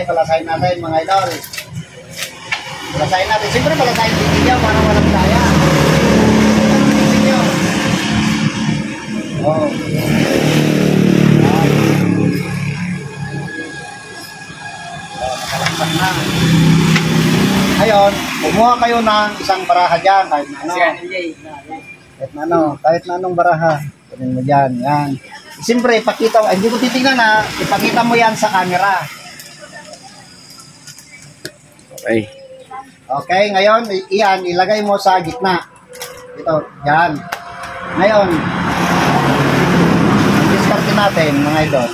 Palasahin natin mga idol. Palasahin natin. Siyempre palasahin din niya para walang daya. Oh. Nakalakpan na. Ngayon, kumuha kayo ng isang baraha dyan. Kahit na anong baraha. Kunin mo dyan. Yan. Siyempre, ipakita, hindi ko titignan na, ipakita mo yan sa camera. Okay. Okay, ngayon, iyan, ilagay mo sa gitna. Ito, yan. Ngayon, diskarte natin, mga idol.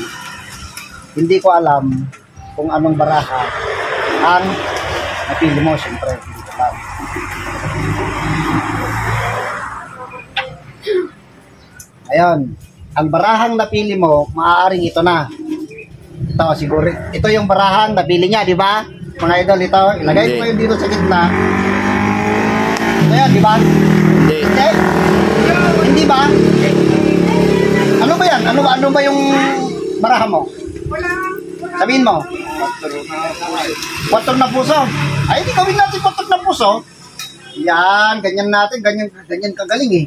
Hindi ko alam kung anong baraha ang napili mo, siyempre. Hindi ko alam. Ayun, ang barahang napili mo, maaaring ito na. Ito, siguro, ito yung barahang napili niya, di ba? Mga idol, ito, ilagay ko yun dito sa gitna. Ito yan, di ba? Hindi. Hindi? Hindi ba? Ano ba yan? Ano ba yung baraha mo? Sabihin mo. Kwatro na puso. Ay, hindi gawin natin kwatro na puso. Yan, ganyan natin, ganyan kagaling eh.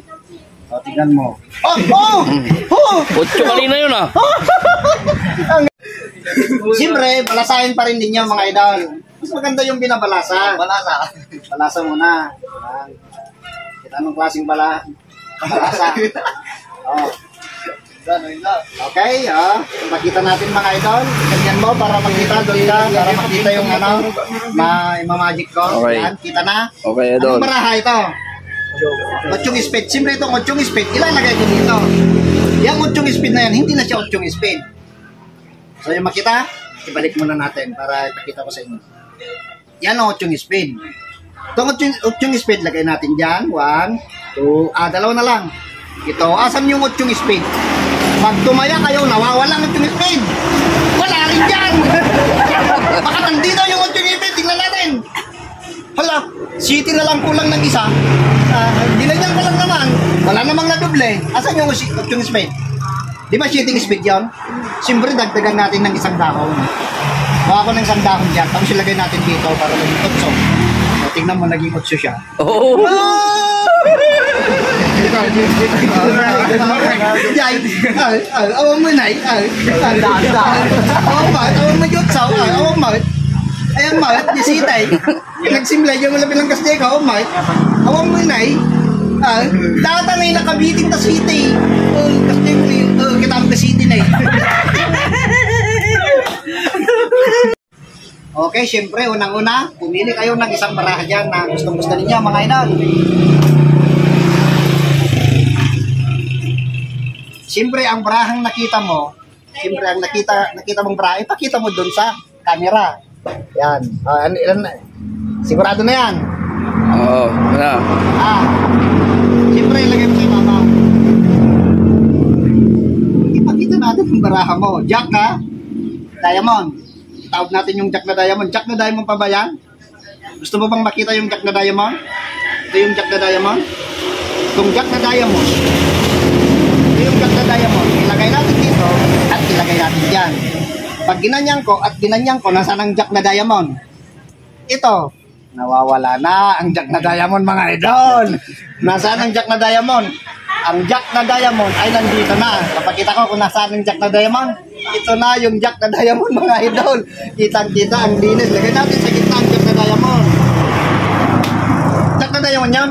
O, tignan mo. Oh! 8 kanina yun ah. Siyempre, balasahin pa rin ninyo mga idol. Mas maganda yung binabalasa. Balasa muna. Kita anong klaseng balasa. Oh. Okay, makita natin mga idol. Ganyan mo para makita doon ka, para makita yung ima-magic ko. Okay. Yan, kita na. Okay, idol. Anong baraha ito? 8 speed. Siyempre itong 8 speed, ilalagay ko dito. Yung 8 speed na yan, hindi na siya 8 speed. So yung makita, ibalik muna natin para ipakita ko sa inyo. Yan ang 8 speed. Itong 8 speed, lagay natin dyan. 1, 2, dalawa na lang. Ito, asan yung 8 speed? Pag tumaya kayo, nawawala ang 8 speed. Wala rin dyan. Baka nandito yung 8 speed, tingnan natin. Hala, city na lang kulang ng isa. Dinagyan ko lang naman. Wala namang nadoble. Asan yung 8 speed? Di ba shooting speed yun? Siyempre, dagdagan natin ng isang dahon. Bawa ko ng isang dahon dyan. Tapos ilagay natin dito para maging 8. So, tingnan mo, naging 8 siya. Oh! Awang mo na awang mo jutsaw. Awang mo. Ayan mo, di sitay. Nagsimlay yung malapit ng kasday ka. Awang mo na tatangay nakabiting na city. Kasday mo kita ang city na Okay, syempre, unang-una, pumili kayo ng isang baraha dyan na gustong-gusto ninyo, mga idol. Siyempre, ang barahang nakita mo, siyempre, ang nakita mong baraha, ipakita mo dun sa camera. Yan. Sigurado na yan. Oo, na. Siyempre, ilagay mo sa mama. Ipakita natin ang baraha mo. Jack na diamond. Tawag natin yung Jack na diamond. Jack na diamond pa ba yan? Gusto mo bang makita yung Jack na diamond? Ito yung Jack na diamond. Itong Jack na diamond. Ito yung Jack na diamond. Ilagay natin dito at ilagay natin dyan. Pag ginanyan ko at ginanyan ko, nasaan ang Jack na diamond? Ito. Nawawala na ang Jack na diamond, mga idol. Nasaan ang Jack na diamond? Ang Jack na diamond ay nandito na. Kapakita ko kung nasaan ang Jack na diamond. Ito na yung Jack na diamond, mga idol. Kitang-kita ang linis. Lagay natin sa gitna ang Jack na diamond. Jack na diamond yan?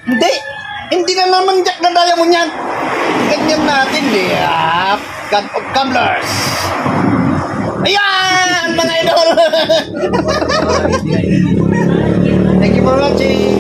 Hindi. Hindi na naman Jack na diamond yan. Ganyan natin. God of Gamblers. Ayan, mga idol. Thank you for watching.